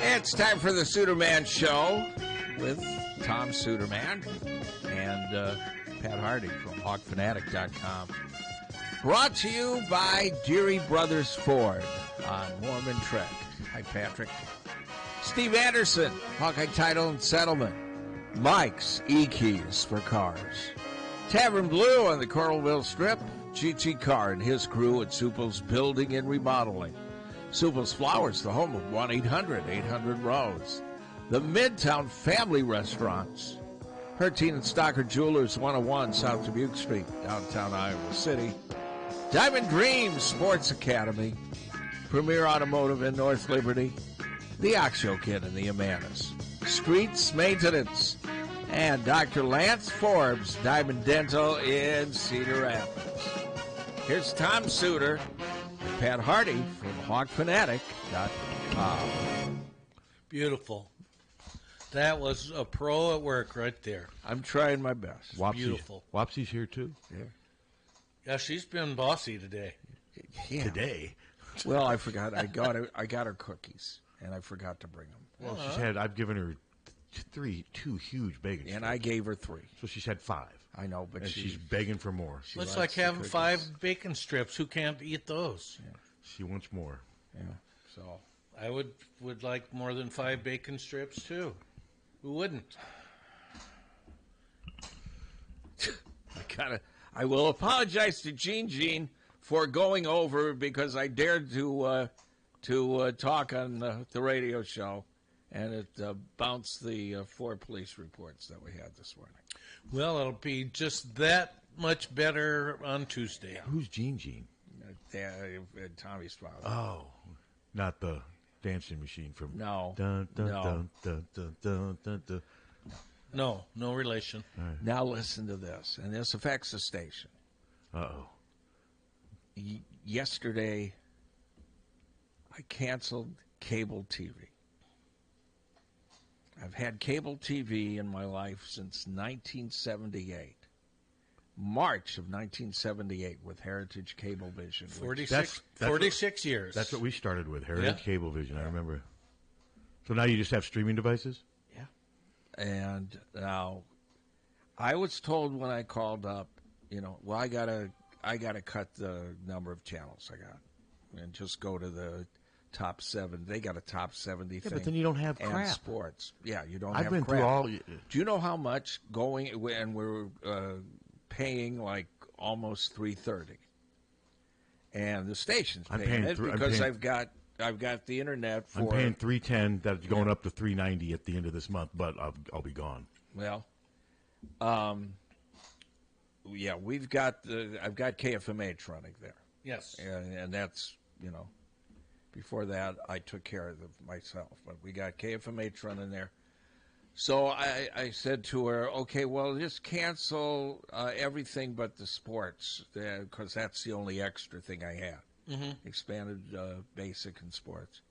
It's time for the Suterman Show with Tom Suterman and Pat Harty from HawkFanatic.com. Brought to you by Deary Brothers Ford on Mormon Trek. Hi, Patrick. Steve Anderson, Hawkeye Title and Settlement. Mike's E-Keys for cars. Tavern Blue on the Coralville Strip. Chi-Chi Carr and his crew at Supple's Building and Remodeling. Supple's Flowers, the home of 1-800-800-ROSE. The Midtown Family Restaurants. Harty and Stocker Jewelers, 101 South Dubuque Street, downtown Iowa City. Diamond Dreams Sports Academy. Premier Automotive in North Liberty. The Oxyo Kid in the Amanas. Streets Maintenance. And Dr. Lance Forbes, Diamond Dental in Cedar Rapids. Here's Tom Suter and Pat Harty from HawkFanatic.com. Beautiful. That was a pro at work right there. I'm trying my best. Wopsy, beautiful. Wopsy's here too? Yeah, she's been bossy today. Yeah. Today? Well, I forgot. I got her cookies, and I forgot to bring them. Well, I've given her two huge bacon strips. And I gave her 3. So she's had 5. I know, but she's begging for more. It's like having 5 bacon strips. Who can't eat those? Yeah. She wants more. Yeah. So I would like more than 5 bacon strips too. Who wouldn't? I will apologize to Jean for going over because I dared to talk on the radio show, and it bounced the 4 police reports that we had this morning. Well, it'll be just that much better on Tuesday. Who's Jean? Tommy's father. Oh, not the dancing machine from... No. Dun, dun, No. Dun, dun, dun, dun, dun, dun. No relation. Right. Now listen to this, and this affects the station. Uh-oh. Yesterday, I canceled cable TV. I've had cable TV in my life since 1978. March of 1978 with Heritage Cablevision. 46 years. That's what we started with, Heritage Cablevision, I remember. So now you just have streaming devices? Yeah. And now, I was told when I called up, well, I gotta cut the number of channels I got and just go to the top 7. They got a top 70 thing. But then you don't have crap. And sports. Yeah, you don't I've have been crap. through all... Do you know how much going, and we're paying like almost $3.30, and the station's paying it because I've got the internet for... I'm paying $3.10. That's going up to $3.90 at the end of this month, but I'll be gone. Well, yeah, I've got KFMH running there. Yes. And that's, before that, I took care of myself. But we got KFMH running there. So I said to her, okay, well, just cancel everything but the sports, because that's the only extra thing I had. Mm-hmm. Expanded basic and sports.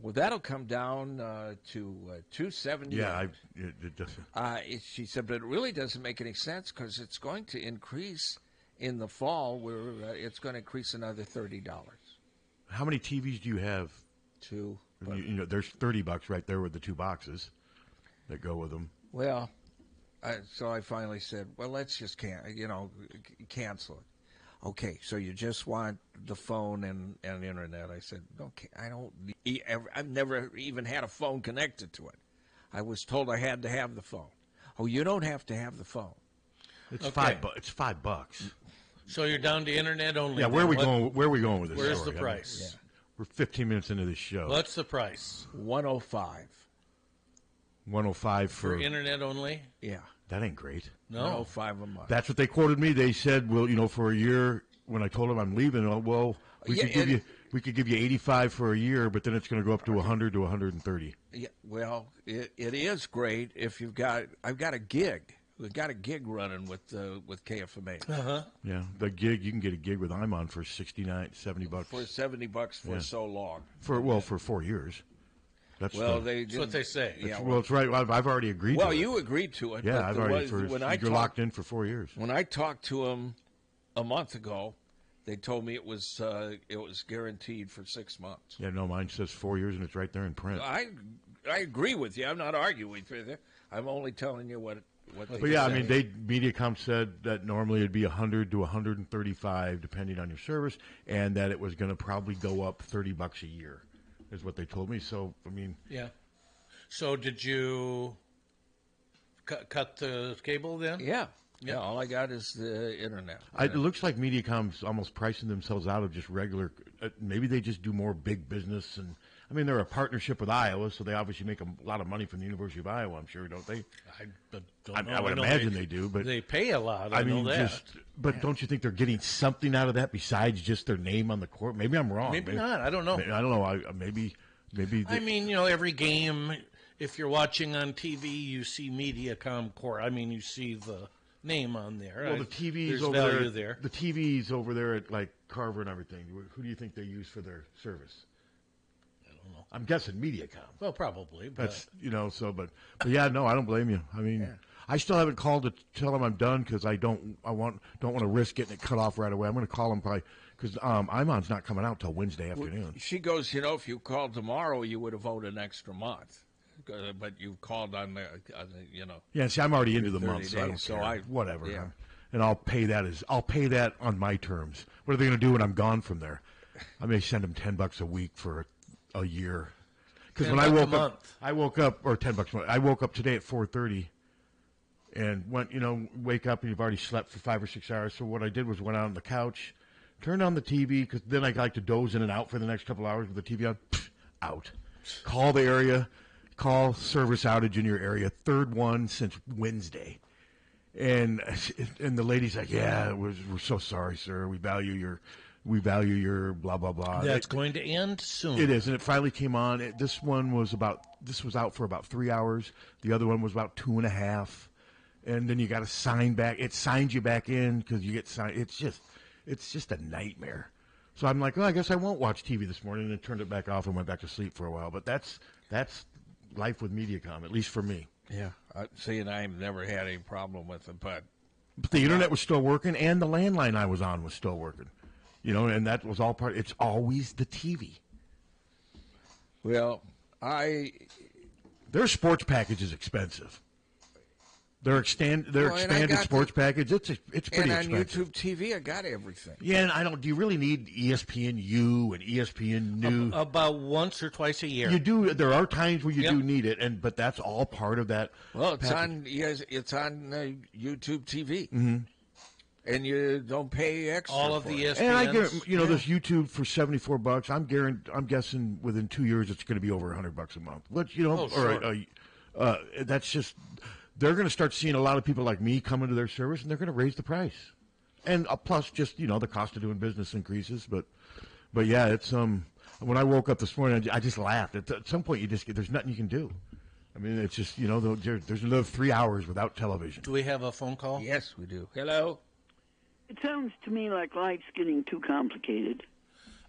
Well, that'll come down to $270. Yeah, it doesn't. She said, but it really doesn't make any sense because it's going to increase in the fall where it's going to increase another $30. How many TVs do you have? 2. There's $30 right there with the 2 boxes that go with them. Well, so I finally said, well, let's just cancel it. Okay, so you just want the phone and internet. I said, okay, I've never even had a phone connected to it. I was told I had to have the phone. Oh, you don't have to have the phone. It's Okay. It's $5. So you're down to internet only. Yeah, where are we going with this? Where's story? the price? Yeah. We're 15 minutes into this show. What's the price? $105. $105 For internet only? Yeah. That ain't great. No. $105 a month. That's what they quoted me. They said, well, for a year, when I told them I'm leaving, we could give you $85 for a year, but then it's going to go up to $100 to $130. Yeah, well, it is great if I've got a gig. We've got a gig running with KFMA. Uh-huh. Yeah, the gig, you can get a gig with I'm on for $69, $70. For $70 for so long. For 4 years. That's what they say. Yeah, well, it's right. I've already agreed to it. Well, you agreed to it. Yeah, I've already. You're locked in for 4 years. When I talked to him a month ago, They told me it was guaranteed for 6 months. Yeah, no, mine says 4 years, and it's right there in print. I agree with you. I'm not arguing with you. I'm only telling you what they But yeah, I said. mean, Mediacom said that normally it'd be 100 to 135, depending on your service, and that it was going to probably go up $30 a year, is what they told me. So, I mean, Yeah. So did you cut the cable then? Yeah. All I got is the internet. it looks like Mediacom's almost pricing themselves out of just regular. Maybe they just do more big business, and I mean they're a partnership with Iowa, so they obviously make a lot of money from the University of Iowa. I'm sure, don't they? I would imagine they do, but they pay a lot. I know mean, that. but don't you think they're getting something out of that besides just their name on the court? Maybe I'm wrong. Maybe not. I don't know. I don't know. Maybe. I mean, every game, if you're watching on TV, you see Mediacom Core. I mean, you see the name on there. Well, the TV's There's over value there. The TV's over there at like Carver and everything. Who do you think they use for their service? I don't know. I'm guessing Mediacom. Well, probably. But. That's but yeah, no, I don't blame you. I mean, I still haven't called to tell them I'm done because I don't want to risk getting it cut off right away. I'm going to call them probably because Iman's not coming out till Wednesday afternoon. She goes, if you called tomorrow, you would have owed an extra month. But you called on the. Yeah, see, I'm already into the month, so I don't days, so care. Whatever. Yeah. And I'll pay that on my terms. What are they going to do when I'm gone from there? I may send them $10 a week for a year. Because when I woke up, or $10 a month. I woke up today at 4:30, and went, wake up and you've already slept for 5 or 6 hours. So what I did was went out on the couch, turned on the TV because then I like to doze in and out for the next couple hours with the TV on. Out. Call the area. Call service outage in your area. Third one since Wednesday. And the lady's like, yeah, we're so sorry, sir. We value your blah, blah, blah. That's going to end soon. It is, and it finally came on. This was out for about 3 hours. The other one was about 2.5. And then you got to sign back. It signs you back in because you get signed. It's just a nightmare. So I'm like, I guess I won't watch TV this morning, and then turned it back off and went back to sleep for a while. But that's life with Mediacom, at least for me. Yeah. See, and I've never had any problem with it, but the internet was still working, and the landline I was on was still working. And that was all part. It's always the TV. Well, their sports package is expensive. Their expanded sports package, it's pretty expensive. And on YouTube TV, I got everything. Yeah, and do you really need ESPNU and ESPN New? About once or twice a year. You do. There are times where you do need it, but that's all part of that. Well, it's package. on YouTube TV. Mm-hmm. And you don't pay extra. All of the ESPNs. And I guarantee, there's YouTube for $74. I'm guessing within 2 years it's going to be over $100 a month. But that's just. They're going to start seeing a lot of people like me come into their service, and they're going to raise the price. And plus, just the cost of doing business increases. But yeah, it's when I woke up this morning, I just laughed. At some point, there's nothing you can do. I mean, it's just there's another 3 hours without television. Do we have a phone call? Yes, we do. Hello. It sounds to me like life's getting too complicated.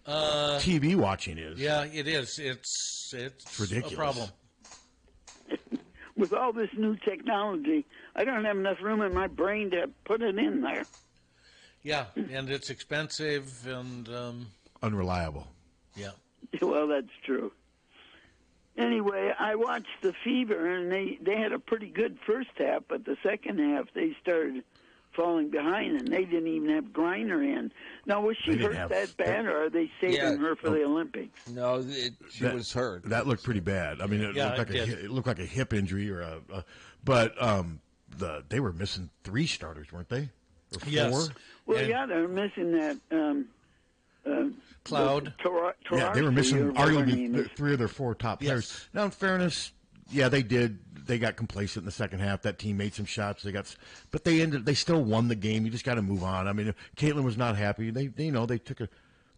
TV watching is. Yeah, it is. It's ridiculous. A problem. With all this new technology, I don't have enough room in my brain to put it in there. Yeah, and it's expensive and unreliable. Yeah. Well, that's true. Anyway, I watched The Fever, and they had a pretty good first half, but the second half they started falling behind, and they didn't even have Griner in. Now, was she hurt that bad, or are they saving her for the Olympics? No, she was hurt. That looked pretty bad. I mean, it looked like a hip injury they were missing 3 starters, weren't they? Or 4? Yes. Well, they were missing that. Cloud. They were missing arguably 3 of their 4 top players. Yes. Now, in fairness, they did. They got complacent in the second half. That team made some shots. But they still won the game. You just got to move on. I mean, Caitlin was not happy. They took a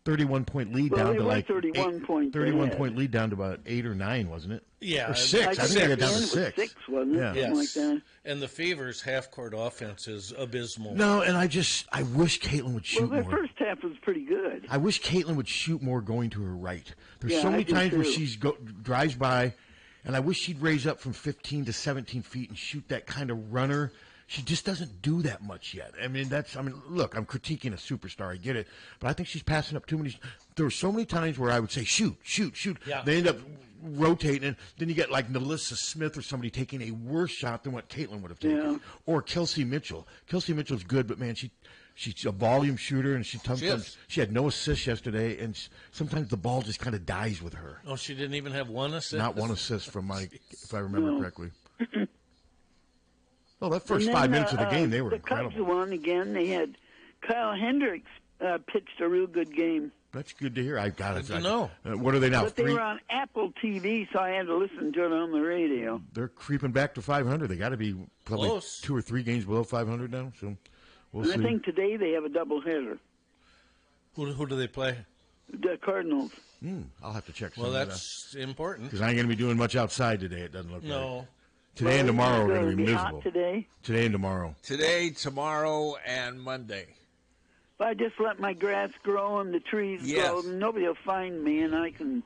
31-point lead down to like 31-point lead down to about 8 or 9, wasn't it? Yeah, or 6. I think they got down to 6. 6, wasn't it? Yeah. Something like that. And the Fever's half-court offense is abysmal. No, and I wish Caitlin would shoot more. Well, the first half was pretty good. I wish Caitlin would shoot more going to her right. There's so many I times do where too. she drives by, and I wish she'd raise up from 15 to 17 feet and shoot that kind of runner. she just doesn't do that much yet. Look, I'm critiquing a superstar. I get it. But I think she's passing up too many. There were so many times where I would say, shoot. Yeah. They end up rotating, and then you get like Melissa Smith or somebody taking a worse shot than what Caitlin would have taken. Yeah. Or Kelsey Mitchell. Kelsey Mitchell's good, but, man, she's a volume shooter, and she had no assists yesterday, and sometimes the ball just kind of dies with her. Oh, she didn't even have one assist? Not one assist from Mike, if I remember correctly. Oh, that first 5 minutes of the game, they were incredible. The Cubs won again. They had Kyle Hendricks pitched a real good game. That's good to hear. I got it. Good to know. What are they now? But they were on Apple TV, so I had to listen to it on the radio. They're creeping back to 500. They got to be probably close. 2 or 3 games below 500 now. So we'll see. I think today they have a doubleheader. Who do they play? The Cardinals. I'll have to check. Well, that's important. Because I ain't going to be doing much outside today. It doesn't look like. No. Today and tomorrow are going to be miserable. Hot today. Today and tomorrow. Today, tomorrow, and Monday. If I just let my grass grow and the trees grow, nobody will find me, and I can.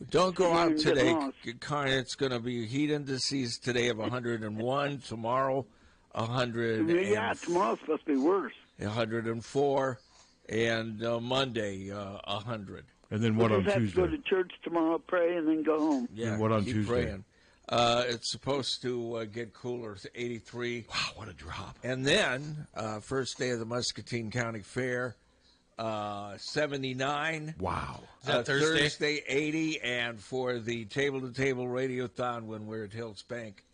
Don't go out today. It's going to be heat indices today of 101. Tomorrow, 100. Yeah, tomorrow's supposed to be worse. 104, and Monday, 100. And then what on Tuesday? I have to go to church tomorrow, pray, and then go home. Yeah, and what on Tuesday? Praying. It's supposed to get cooler to 83. Wow, what a drop. And then, first day of the Muscatine County Fair, 79. Wow. Is that Thursday? Thursday, 80. And for the table-to-table radiothon when we're at Hills Bank,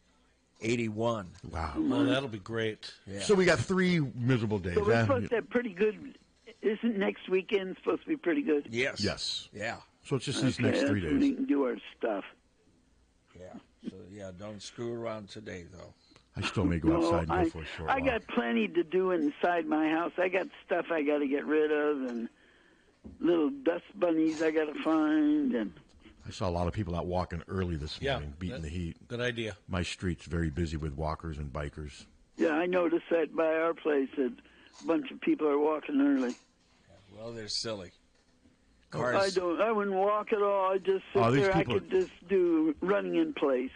81. Wow. Well, that'll be great. Yeah. So we got 3 miserable days. So we're supposed to have pretty good. Isn't next weekend supposed to be pretty good? Yes. Yeah. So it's just these next 3 days. We can do our stuff. Yeah. So, don't screw around today, though. I still may go outside and go for a short walk. I got plenty to do inside my house. I got stuff I got to get rid of and little dust bunnies I got to find. And I saw a lot of people out walking early this morning, beating the heat. Good idea. My street's very busy with walkers and bikers. Yeah, I noticed that by our place that a bunch of people are walking early. Well, they're silly. Cars. I wouldn't walk at all. I just sit there. I could just do running in place.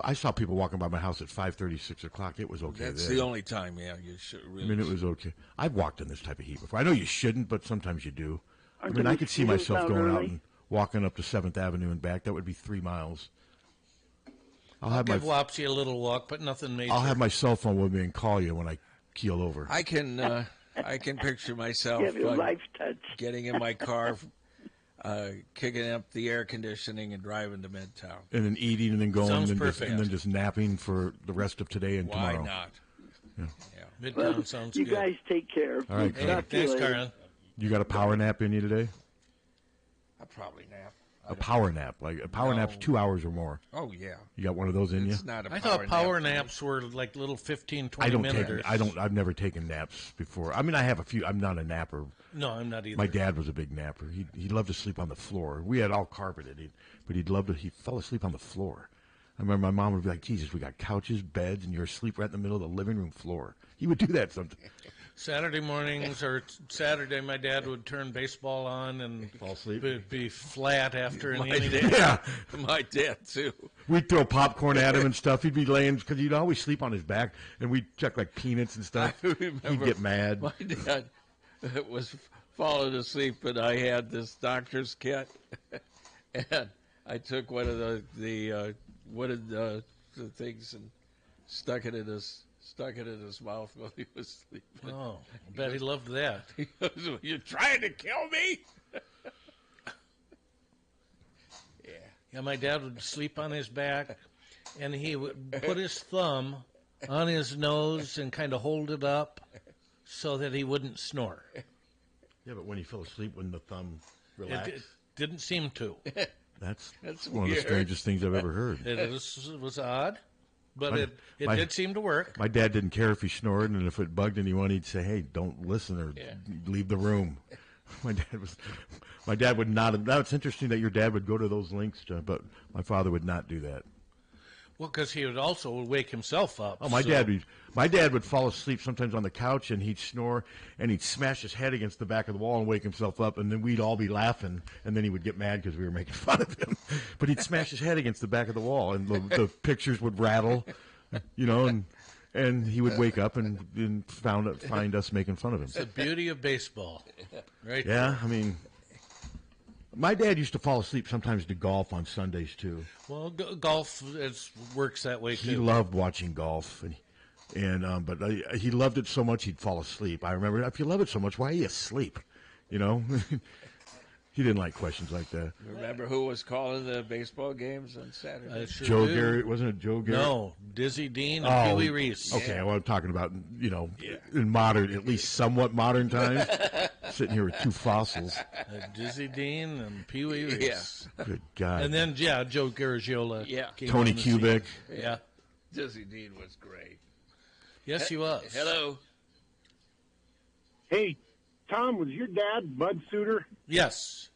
I saw people walking by my house at 5:30, 6 o'clock. It was okay. That's the only time, you should really. It was okay. I've walked in this type of heat before. I know you shouldn't, but sometimes you do. I could see myself going out and walking up to 7th Avenue and back. That would be 3 miles. I'll give Wapsie a little walk, but nothing major. I'll have my cell phone with me and call you when I keel over. I can picture myself getting in my car, kicking up the air conditioning and driving to Midtown. And then eating and then going and then just napping for the rest of today and tomorrow. Why not? Yeah. Midtown sounds good. You guys take care. All right, thanks, Karen. You got a power nap in you today? I'll probably nap. A power nap. Like a power nap's 2 hours or more. Oh, yeah. You got one of those in you? I thought power naps were like little 15, 20 minutes. I've never taken naps before. I mean, I have a few. I'm not a napper. No, I'm not either. My dad was a big napper. He loved to sleep on the floor. We had all carpeted, but he fell asleep on the floor. I remember my mom would be like, Jesus, we got couches, beds, and you're asleep right in the middle of the living room floor. He would do that sometimes. Saturday mornings or Saturday, my dad would turn baseball on and fall asleep. Be flat after an inning. Yeah, my dad too. We'd throw popcorn at him and stuff. He'd be laying because he'd always sleep on his back, and we'd check like peanuts and stuff. He'd get mad. My dad was falling asleep, and I had this doctor's kit, and I took one of the things and stuck it in his mouth while he was sleeping. Oh, I bet he loved that. He goes, "You're trying to kill me?" Yeah, my dad would sleep on his back, and he would put his thumb on his nose and kind of hold it up so that he wouldn't snore. Yeah, but when he fell asleep, wouldn't the thumb relax? It didn't seem to. That's one of the strangest things I've ever heard. It was odd. But it did seem to work. My dad didn't care if he snored, and if it bugged anyone, he'd say, "Hey, don't listen or leave the room." My dad would not. Now it's interesting that your dad would go to those lengths, but my father would not do that. Well, because he would also wake himself up. Oh, my dad would fall asleep sometimes on the couch, and he'd snore, and he'd smash his head against the back of the wall and wake himself up, and then we'd all be laughing, and then he would get mad because we were making fun of him. But he'd smash his head against the back of the wall, and the pictures would rattle, and And he would wake up and find us making fun of him. It's the beauty of baseball, right? Yeah, I mean, my dad used to fall asleep sometimes to golf on Sundays too. Well, golf works that way too. He loved watching golf, but he loved it so much he'd fall asleep. I remember, if you love it so much, why are you asleep? You know. He didn't like questions like that. Remember who was calling the baseball games on Saturday? Sure Joe do. Garrett, wasn't it Joe Garrett? No, Dizzy Dean and Pee Wee Reese. Okay, well, I'm talking about, in modern, at least somewhat modern times. Sitting here with two fossils. Dizzy Dean and Pee Wee Reese. Yes. Good God. And then, Joe Garagiola. Yeah. Tony Kubik. Yeah. Dizzy Dean was great. Yes, he was. Hello. Hey, Tom, was your dad Bud Suter? Yes.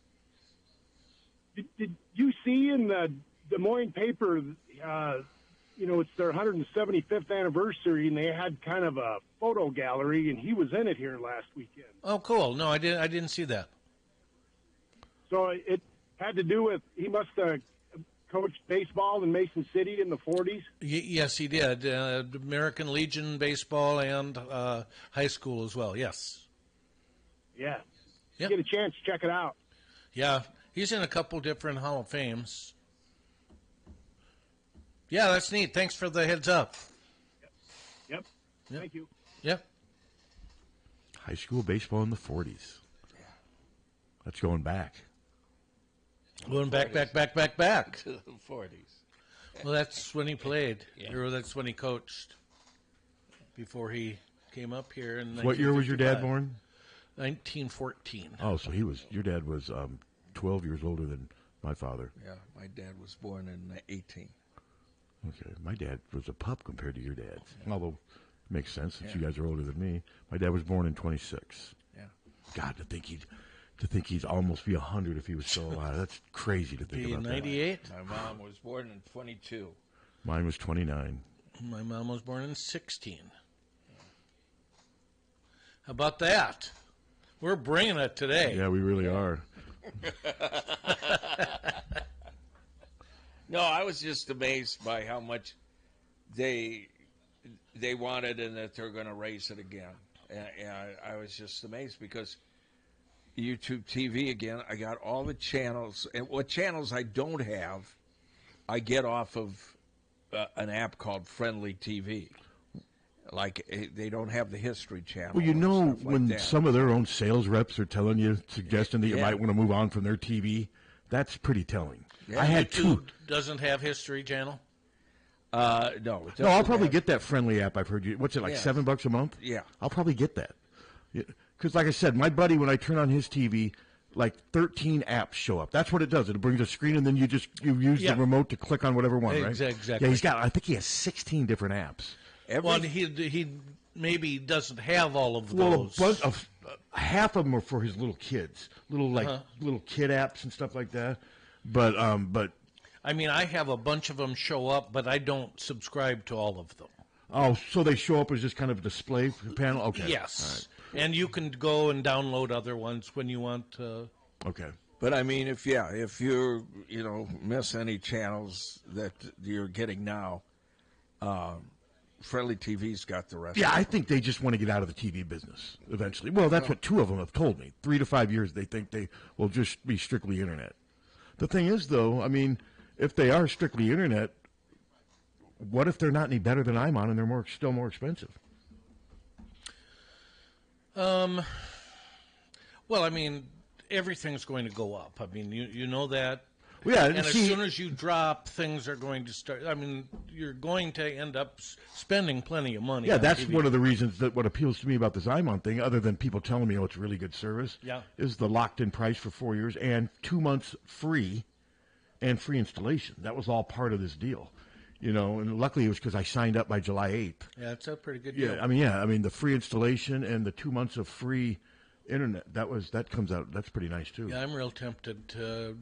Did you see in the Des Moines paper, it's their 175th anniversary, and they had kind of a photo gallery, and he was in it here last weekend. Oh, cool. No, I didn't see that. So it had to do with, he must have coached baseball in Mason City in the 40s? Yes, he did. American Legion baseball and high school as well, yes. Yeah. Yep. Get a chance, check it out. Yeah, he's in a couple different Hall of Fames. Yeah, that's neat. Thanks for the heads up. Yep. Thank you. Yep. High school baseball in the 40s. Yeah. That's going back. Going back. To the 40s. Well, that's when he played. Yeah. Or that's when he coached. Before he came up here in What year was your dad 1955. born? 1914. Oh, so your dad was 12 years older than my father. Yeah, my dad was born in 18. Okay, my dad was a pup compared to your dad. Although, it makes sense since you guys are older than me. My dad was born in 26. Yeah. God, to think he'd almost be 100 if he was still alive. That's crazy to think about 98. My mom was born in 22. that. Mine was 29. My mom was born in 16. How about that? We're bringing it today. Yeah, we really are. No, I was just amazed by how much they wanted and that they're going to raise it again. And I was just amazed because YouTube TV again, I got all the channels. And what channels I don't have, I get off of an app called Friendly TV. Like, they don't have the History Channel. Well, you know, stuff like when that. some of their own sales reps are telling you, suggesting that you might want to move on from their TV, that's pretty telling. Yeah. I had two. Doesn't have History Channel? No. No, I'll probably get. get that Friendly app. I've heard you. What's it, like Yeah. $7 a month? Yeah. I'll probably get that. Because, like I said, my buddy, when I turn on his TV, like 13 apps show up. That's what it does. It brings a screen, and then you use the remote to click on whatever one, right? Exactly. Yeah, I think he has 16 different apps. Well, he maybe doesn't have all of Well, those. a bunch of half of them are for his little kids, little kid apps and stuff like that. But I mean, I have a bunch of them show up, but I don't subscribe to all of them. oh, so they show up as just kind of a display panel. Okay. Yes, and you can go and download other ones when you want. Okay. But I mean, if you miss any channels that you're getting now, Friendly TV's got the rest. Yeah, of I it. think they just want to get out of the TV business eventually. Well, that's what two of them have told me. 3 to 5 years, they think they will just be strictly internet. The thing is, though, I mean, if they are strictly internet, what if they're not any better than I'm on and they're still more expensive? Well, I mean, everything's going to go up. I mean, you know that. Well, yeah, and as soon as you drop, things are going to start. I mean, you're going to end up spending plenty of money. Yeah, on that's TV. one of the reasons that what appeals to me about the Zymon thing, other than people telling me, it's really good service, is the locked-in price for 4 years and 2 months free and free installation. That was all part of this deal. And luckily it was because I signed up by July 8th. Yeah, it's a pretty good deal. I mean, the free installation and the 2 months of free internet, that comes out, that's pretty nice, too. Yeah, I'm real tempted to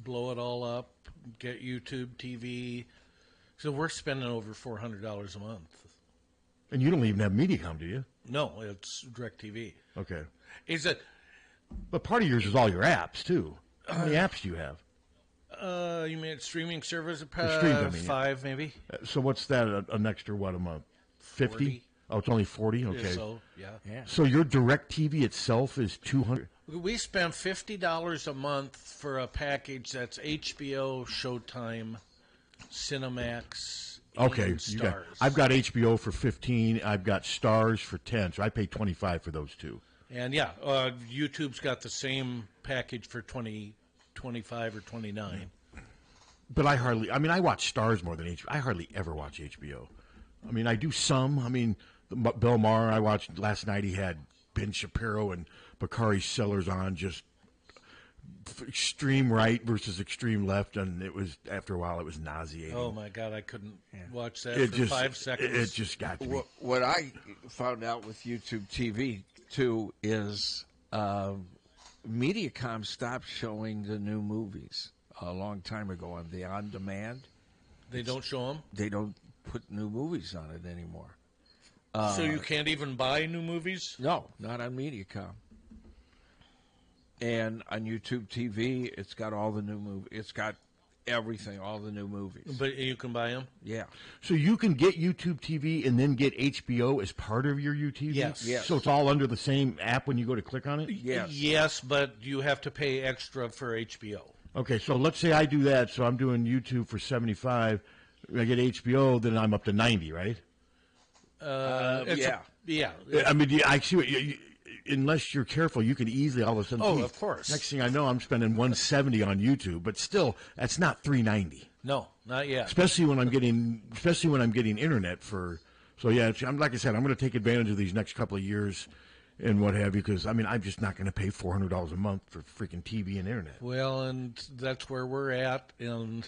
blow it all up, get YouTube TV. So we're spending over $400 a month. And you don't even have MediaCom, do you? No, it's DirecTV. Okay. Is it? But part of yours is all your apps, too. How many apps do you have? You mean streaming service? Streams, I mean, 5, maybe. So what's that, an extra, a month? 50? Oh, it's only 40? Okay. So, yeah. So your DirecTV itself is 200. We spent $50 a month for a package that's HBO, Showtime, Cinemax, Okay, and Stars. I've got HBO for 15. I've got Stars for 10. So I pay 25 for those two. And YouTube's got the same package for 25 or 29. But I watch Stars more than HBO. I hardly ever watch HBO. I mean, I do some. I mean, Bill Maher, I watched last night. He had Ben Shapiro and Bakari Sellers on, just extreme right versus extreme left, and it was, after a while, it was nauseating. Oh my God, I couldn't watch that for 5 seconds. It just got to me. What I found out with YouTube TV too is Mediacom stopped showing the new movies a long time ago on the on-demand. They don't show them? They don't put new movies on it anymore. So you can't even buy new movies? No, not on Mediacom. And on YouTube TV, it's got all the new movies. It's got everything, all the new movies. But you can buy them? Yeah. So you can get YouTube TV and then get HBO as part of your YouTube? Yes. So it's all under the same app when you go to click on it? Yes. Yes, but you have to pay extra for HBO. Okay, so let's say I do that. So I'm doing YouTube for 75. I get HBO, then I'm up to 90, right? Yeah. I mean, I see what unless you're careful, you can easily all of a sudden. Oh, of course. Next thing I know, I'm spending $170 on YouTube, but still, that's not $390. No, not yet. Especially when I'm getting internet for. So yeah, I'm like I said, I'm going to take advantage of these next couple of years and what have you, because I mean, I'm just not going to pay $400 a month for freaking TV and internet. Well, and that's where we're at, and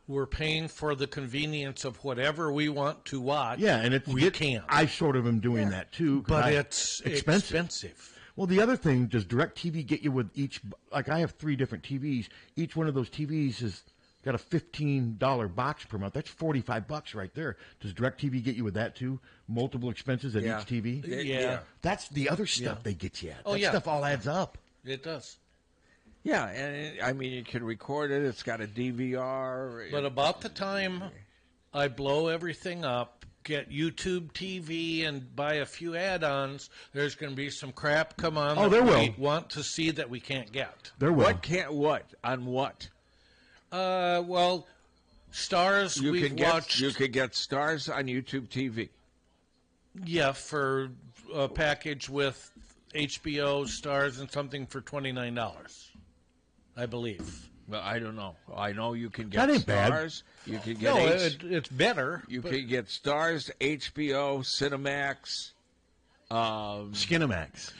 we're paying for the convenience of whatever we want to watch. Yeah, and we can. I sort of am doing that too, but it's expensive. Well, the other thing, does DirecTV get you with each? Like, I have 3 different TVs. Each one of those TVs has got a $15 box per month. That's $45 right there. Does DirecTV get you with that too? Multiple expenses at each TV. Yeah. That's the other stuff they get you at. Oh, that stuff all adds up. It does. Yeah, and I mean, you can record it. It's got a DVR. But about the time I blow everything up, get YouTube TV, and buy a few add-ons, there's going to be some crap come on that we want to see that we can't get. There will. What on what? Well, Stars You could get Stars on YouTube TV. Yeah, for a package with HBO, Stars, and something for $29. I believe. Well, I don't know. I know you can get That ain't Stars. bad. You can get it's better. You can get Stars, HBO, Cinemax, Skinamax.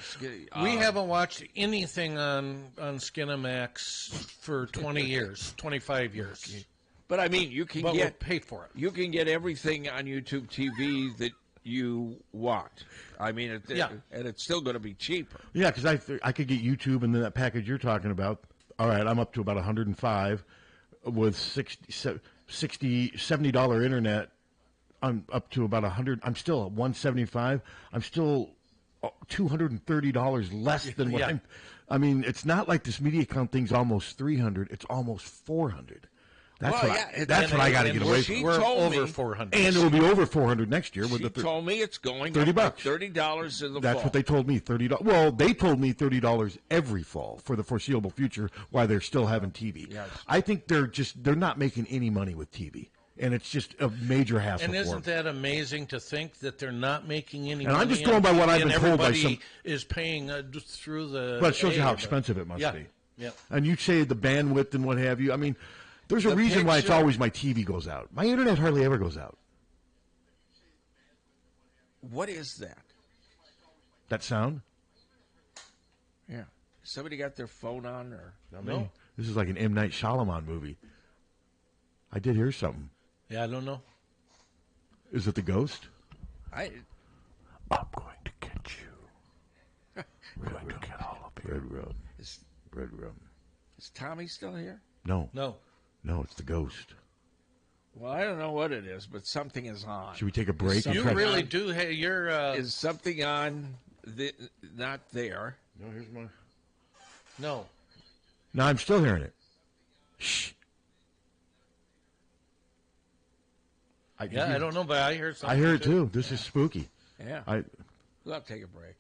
We haven't watched anything on Skinamax for 20 years, 25 years. But I mean, you can we'll pay for it. You can get everything on YouTube TV that you want. I mean, and it's still going to be cheaper. Yeah, because I could get YouTube and then that package you're talking about. All right, I'm up to about 105 with $70 internet. I'm up to about 100. I'm still at 175. I'm still $230 less than what I'm. I mean, it's not like this Mediacom thing's almost 300. It's almost 400. That's what I got to get away from. We're over 400, and it will be over 400 next year. She told me it's going $30. $30 in the fall. That's what they told me. $30. Well, they told me $30 every fall for the foreseeable future. While they're still having TV, yes. I think they're not making any money with TV, and it's just a major hassle. And isn't for them. that amazing to think that they're not making any and money? I'm just going by what I've been told by some. Is paying through the. But it shows you how expensive it must be. Yeah. And you say the bandwidth and what have you. I mean. There's a reason why it's always my TV goes out. My internet hardly ever goes out. What is that? That sound? Yeah. Somebody got their phone on or no? This is like an M. Night Shyamalan movie. I did hear something. Yeah, I don't know. Is it the ghost? I'm going to get you. We're going to get all of you. Red rum. Is Tommy still here? No. No, it's the ghost. Well, I don't know what it is, but something is on. Should we take a break? You really do. Hey, you're. Is something on? Not there. No, here's my. No, I'm still hearing it. Shh. I don't know, but I heard something. I heard it too. This is spooky. Yeah. We'll have to take a break.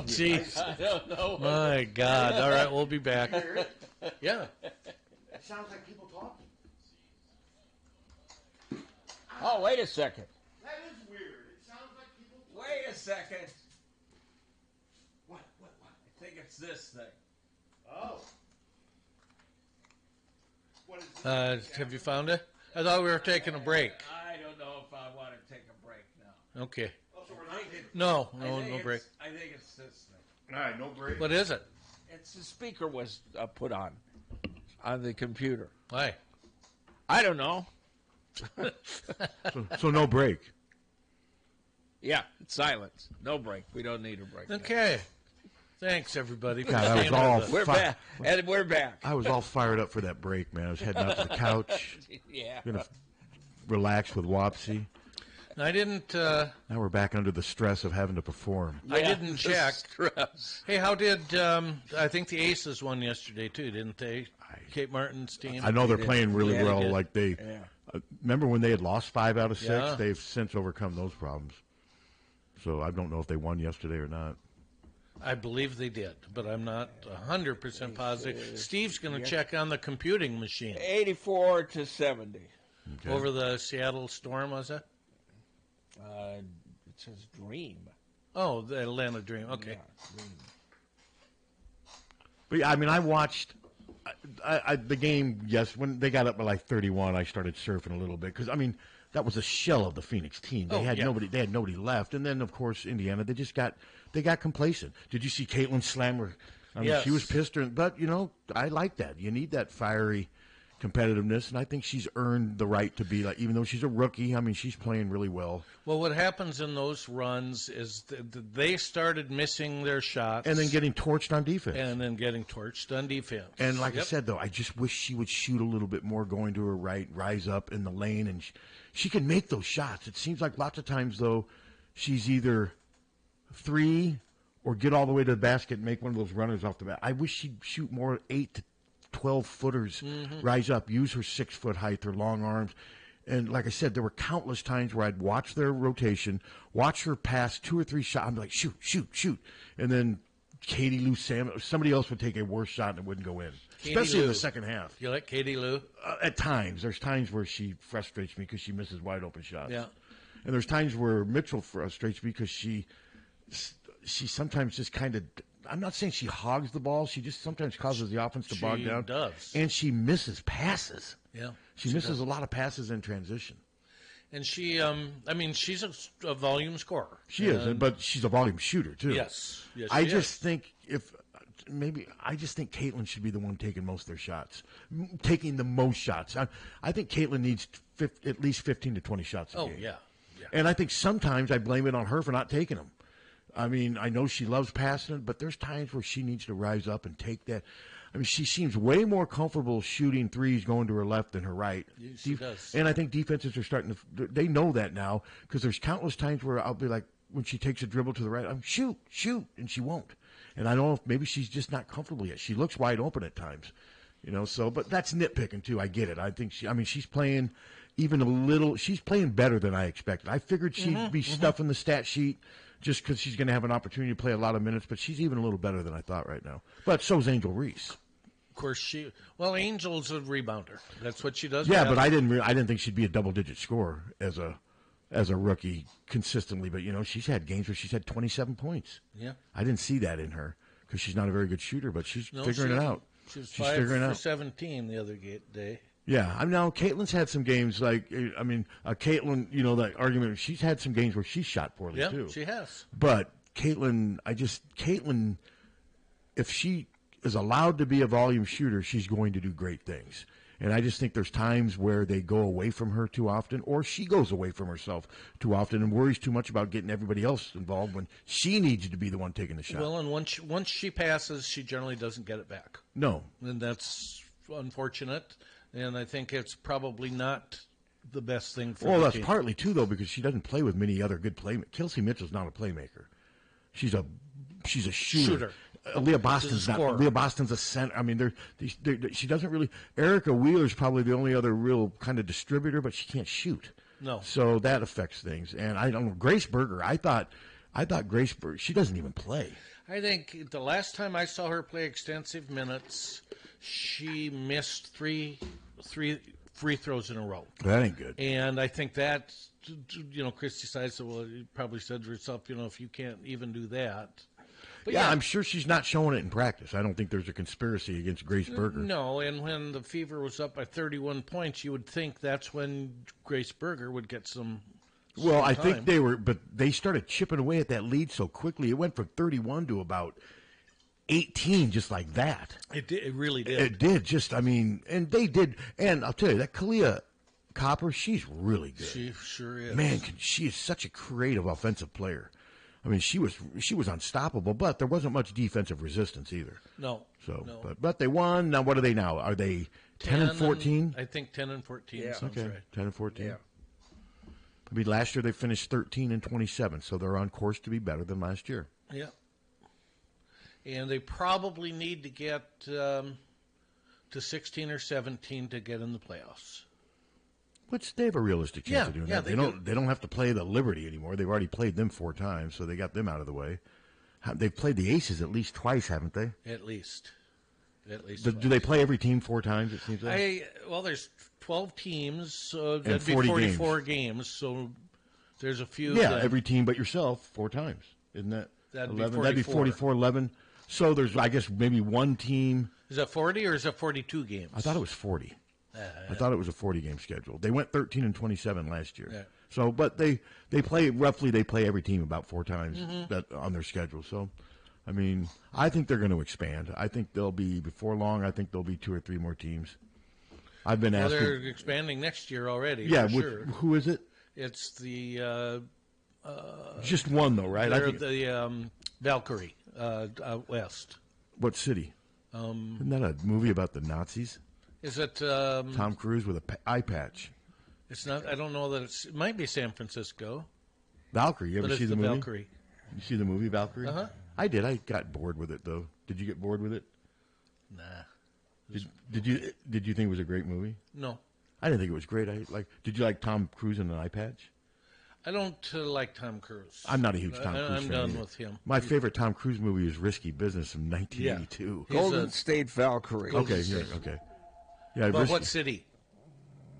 Jeez. I don't know. My God. All right, we'll be back. Yeah. It sounds like people talking. Oh, wait a second. That is weird. It sounds like people talking. Wait a second. What? I think it's this thing. Oh. What is this? Have you found it? I thought we were taking a break. I don't know if I want to take a break now. Okay. Oh, so we're not taking... No break. I think it's this thing. All right, no break. What is it? It's the speaker was put on the computer. Why? I don't know. So no break. Yeah, it's silence. No break. We don't need a break. Okay. Thanks, everybody. God, I was all We're back. And we're back. I was all fired up for that break, man. I was heading out to the couch. Yeah. Gonna relax with Wapsie. I didn't. Now we're back under the stress of having to perform. I didn't check. Stress. Hey, how did I think the Aces won yesterday too, didn't they? Kate Martin's team. I know they're playing really Yeah, they well. did. Like they remember when they had lost 5 out of 6. Yeah. They've since overcome those problems. So I don't know if they won yesterday or not. I believe they did, but I'm not 100% positive. Steve's going to check on the computing machine 84-70. Okay. over the Seattle Storm. Was it? It says Dream. Oh, the Atlanta Dream. Okay. Yeah, Dream. But yeah, I mean, I watched the game. Yes, when they got up by like 31, I started surfing a little bit because I mean that was a shell of the Phoenix team. They had nobody. They had nobody left, and then of course Indiana. They got complacent. Did you see Caitlin slam her? I mean, Yes. she was pissed, but you know, I like that. You need that fiery competitiveness, and I think she's earned the right to be like. Even though she's a rookie, I mean, she's playing really well. Well, what happens in those runs is they started missing their shots. And then getting torched on defense. on defense. And like I said, though, I just wish she would shoot a little bit more going to her right, rise up in the lane, and she can make those shots. It seems like lots of times, though, she's either 3 or get all the way to the basket and make one of those runners off the bat. I wish she'd shoot more 8 to 12 footers, rise up, use her 6 foot height, her long arms. And like I said, there were countless times where I'd watch their rotation, watch her pass 2 or 3 shots. I'm like, shoot, shoot, shoot. And then Katie Lou somebody else would take a worse shot and it wouldn't go in, especially in the second half. You like Katie Lou? At times. There's times where she frustrates me because she misses wide open shots. Yeah. And there's times where Mitchell frustrates me because she sometimes just kind of, I'm not saying she hogs the ball. She just sometimes causes the offense to bog down. She does. And she misses passes. Yeah. She misses a lot of passes in transition. And she, I mean, she's a volume scorer. She is, but she's a volume shooter, too. Yes. Yes, I she just is. think I just think Caitlin should be the one taking most of their shots, taking the most shots. I think Caitlin needs at least 15 to 20 shots a game. Oh, yeah. And I think sometimes I blame it on her for not taking them. I mean, I know she loves passing it, but there's times where she needs to rise up and take that. I mean, she seems way more comfortable shooting threes going to her left than her right. She does. And I think defenses are starting to – they know that now because there's countless times where I'll be like, when she takes a dribble to the right, I'm shoot, and she won't. And I don't know if maybe she's just not comfortable yet. She looks wide open at times, you know. So, but that's nitpicking too. I get it. I think she's playing even a little – she's playing better than I expected. I figured she'd be stuffing the stat sheet – just because she's going to have an opportunity to play a lot of minutes, but she's even a little better than I thought right now. But so's Angel Reese. Of course, Angel's a rebounder. That's what she does. Yeah, but I didn't think she'd be a double-digit scorer as a rookie consistently. But you know, she's had games where she's had 27 points. Yeah, I didn't see that in her because she's not a very good shooter, but she's figuring it out. She was she's 5 figuring for out. 17 the other day. Yeah, I mean, now Caitlin's had some games like Caitlin. You know that argument. She's had some games where she shot poorly too. Yeah, she has. But Caitlin, if she is allowed to be a volume shooter, she's going to do great things. And I just think there's times where they go away from her too often, or she goes away from herself too often and worries too much about getting everybody else involved when she needs to be the one taking the shot. Well, and once she passes, she generally doesn't get it back. No. And that's unfortunate. And I think it's probably not the best thing for the team. Partly, too, though, because she doesn't play with many other good playmakers. Kelsey Mitchell's not a playmaker. She's a she's a shooter. Leah Boston's not. Leah Boston's a center. I mean, she doesn't really. Erica Wheeler's probably the only other real kind of distributor, but she can't shoot. No. So that affects things. And I don't know. Grace Berger. I thought Grace Berger. She doesn't even play. I think the last time I saw her play extensive minutes, she missed three free throws in a row. That ain't good. And I think that, Christy Sides, well, you probably said to herself, if you can't even do that. But yeah, I'm sure she's not showing it in practice. I don't think there's a conspiracy against Grace Berger. No, and when the Fever was up by 31 points, you would think that's when Grace Berger would get some. Well, I think they started chipping away at that lead so quickly. It went from 31 to about 18 just like that. It did. It really did. It did. And they did. And I'll tell you, that Kalia Copper, she's really good. She sure is. Man, she is such a creative offensive player. I mean, she was unstoppable, but there wasn't much defensive resistance either. No. So, but they won. Now, what are they now? Are they 10 and 14? I think 10 and 14. Yeah. Sounds okay. Right. 10 and 14. Yeah. I mean, last year they finished 13 and 27, so they're on course to be better than last year. Yeah. And they probably need to get to 16 or 17 to get in the playoffs. Which they have a realistic chance of doing that. They don't have to play the Liberty anymore. They've already played them 4 times, so they got them out of the way. They've played the Aces at least twice, haven't they? At least. Do they play every team 4 times, it seems like? There's 12 teams, so that'd and 40 be 44 games. So there's a few. Yeah, every team but yourself 4 times. Isn't that that'd 11? Be that'd be 44, 11. So there's, I guess, maybe one team. Is that 40 or is that 42 games? I thought it was 40. I thought it was a 40-game schedule. They went 13 and 27 last year. Yeah. So, but they play every team about 4 times on their schedule. So, I mean, I think they're going to expand. I think before long, I think there'll be 2 or 3 more teams. I've been asking. They're expanding next year already. Yeah, sure. Who is it? It's the just one though, right? They're the Valkyrie out west. What city? Isn't that a movie about the Nazis? Is it Tom Cruise with an eye patch? It's not. I don't know that it might be San Francisco. Valkyrie. You ever see the movie? Valkyrie. You see the movie Valkyrie? Uh-huh. I did. I got bored with it though. Did you get bored with it? Nah. Did you think it was a great movie? No. I didn't think it was great. Did you like Tom Cruise in an eye patch? I don't like Tom Cruise. I'm not a huge Tom Cruise fan. I'm done with him. My favorite Tom Cruise movie is Risky Business from 1982. Yeah. Golden State Valkyrie. Okay. Yeah, but what city?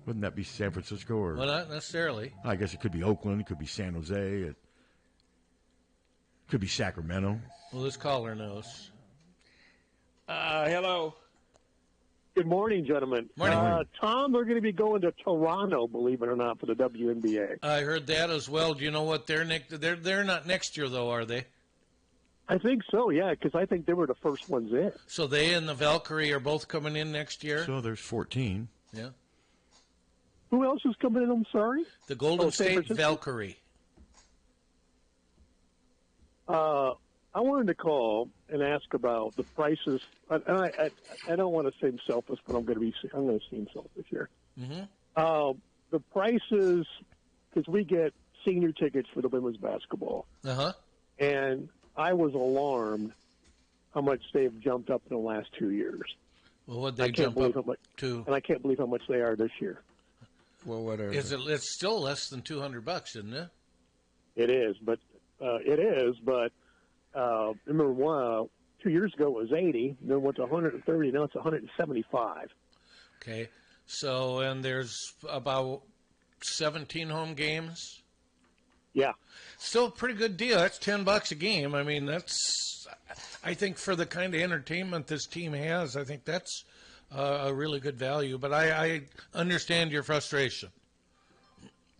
Wouldn't that be San Francisco or? Well, not necessarily. I guess it could be Oakland. It could be San Jose. It could be Sacramento. Well, this caller knows. Hello. Good morning, gentlemen. Morning. Tom, they're going to be going to Toronto, believe it or not, for the WNBA. I heard that as well. Do you know what they're not next year though, are they? I think so, yeah, because I think they were the first ones in. So they and the Valkyrie are both coming in next year? So there's 14. Yeah. Who else is coming in, I'm sorry? The Golden State Valkyrie. I wanted to call and ask about the prices. And I don't want to seem selfish, but I'm going to seem selfish here. Mm-hmm. The prices, because we get senior tickets for the women's basketball. Uh-huh. And I was alarmed how much they've jumped up in the last 2 years. Well, what they jump up to? And I can't believe how much they are this year. Well, what are it's still less than $200, isn't it? It is, but remember 2 years ago it was 80, then went to 130, now it's 175. Okay, so and there's about 17 home games. Yeah, still a pretty good deal. That's $10 a game. I mean, I think for the kind of entertainment this team has, I think that's a really good value. But I understand your frustration.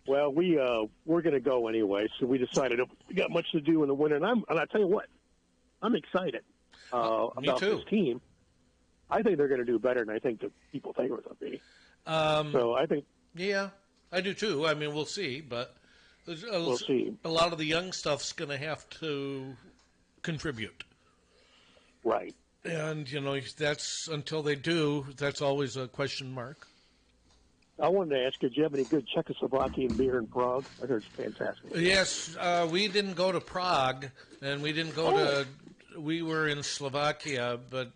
Well, we're going to go anyway, so we decided we got much to do in the winter, and I tell you what, I'm excited about this team. I think they're going to do better than I think the people think they're going to be. So I think. Yeah, I do too. I mean, we'll see, but we'll see. A lot of the young stuff's going to have to contribute. Right. And, that's until they do, that's always a question mark. I wanted to ask you, do you have any good Czechoslovakian beer in Prague? I heard it's fantastic. Yes, we didn't go to Prague, and we didn't go to we were in Slovakia, but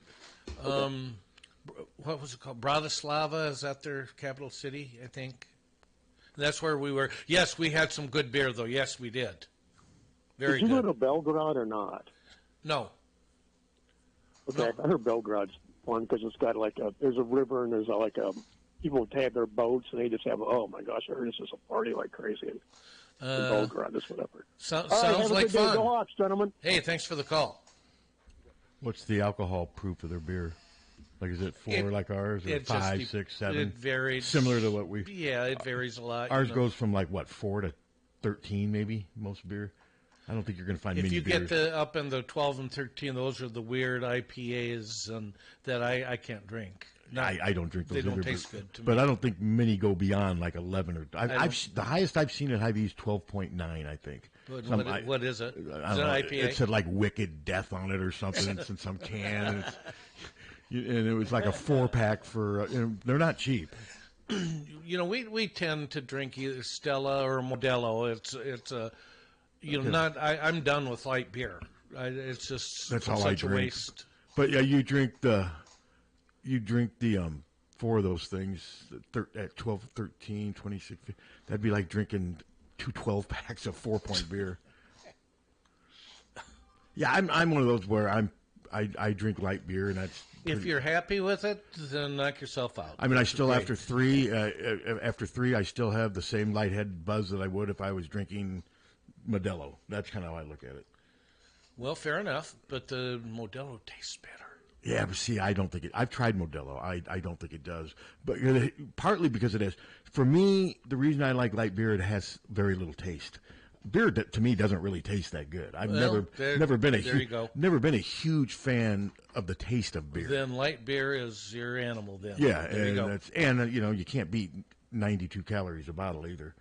what was it called? Bratislava, is that their capital city, I think? That's where we were. Yes, we had some good beer, though. Yes, we did. Very good. Did you go to Belgrade or not? No. Okay, No. I heard Belgrade's fun because it's got there's a river and there's people have their boats and they just have, oh my gosh, I heard this is a party like crazy in Belgrade, this whatever. Sounds have like a good day. fun. Go Hawks, gentlemen. Hey, thanks for the call. What's the alcohol proof of their beer? Like, is it 4 like ours, or 5, 6, 7? It varies. Similar to what we. Yeah, it varies a lot. Ours goes from 4 to 13, maybe, most beer. I don't think you're going to find if many you beers. get up in the 12 and 13, those are the weird IPAs that I can't drink. I don't drink those They either. don't taste good to me. But I don't think many go beyond 11 or. The highest I've seen at Hy-Vee is 12.9, I think. What is it? Is it an IPA? It said Wicked Death on it or something. It's in some can. And it was like a 4-pack for. They're not cheap. We tend to drink either Stella or Modelo. It's a. I'm done with light beer. It's just that's all such I a drink. waste. But yeah, you drink the 4 of those things at 12, 13, 26. That'd be like drinking 2 12-packs of 4-point beer. Yeah, I'm one of those where I drink light beer, and that's. If you're happy with it, then knock yourself out. I mean, I still after three, I still have the same lightheaded buzz that I would if I was drinking Modelo. That's kind of how I look at it. Well, fair enough, but the Modelo tastes better. Yeah, but see, I don't think it. I've tried Modelo. I don't think it does. But partly because it is. For me, the reason I like light beer, it has very little taste. Beer to me doesn't really taste that good. I've never been a huge fan of the taste of beer. Then light beer is your animal. Then you can't beat 92 calories a bottle either,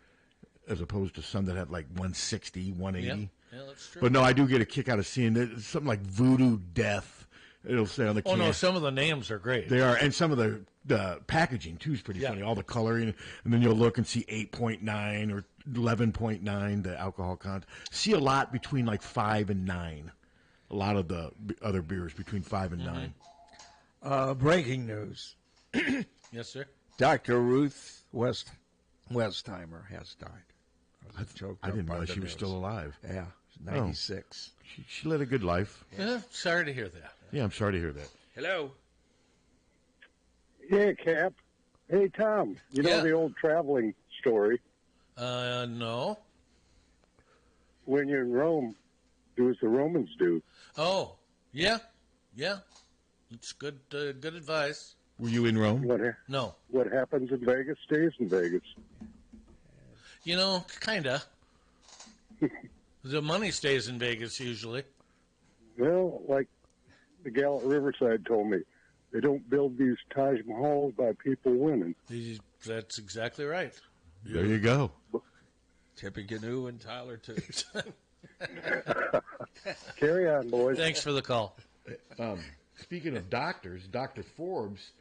as opposed to some that have 160, 180. Yeah, that's true. But no, I do get a kick out of seeing something like Voodoo Death. It'll say on the can. Oh no, some of the names are great. They are, and some of the packaging too is pretty funny. All the coloring, and then you'll look and see 8.9 or 11.9 the alcohol content. See a lot between 5 and 9. A lot of the other beers between 5 and 9. Breaking news. Yes, sir. Dr. Ruth Westheimer has died. I didn't realize she was still alive. Yeah, 96. She led a good life. Yeah, sorry to hear that. Yeah, I'm sorry to hear that. Hello. Yeah, Cap. Hey, Tom. You know the old traveling story? No. When you're in Rome, do as the Romans do. Oh, yeah. It's good advice. Were you in Rome? No. What happens in Vegas stays in Vegas. Kinda. The money stays in Vegas usually. Well, like the gal at Riverside told me, they don't build these Taj Mahals by people winning. That's exactly right. There you go. Tippecanoe and Tyler, too. Carry on, boys. Thanks for the call. Speaking of doctors, Dr. Forbes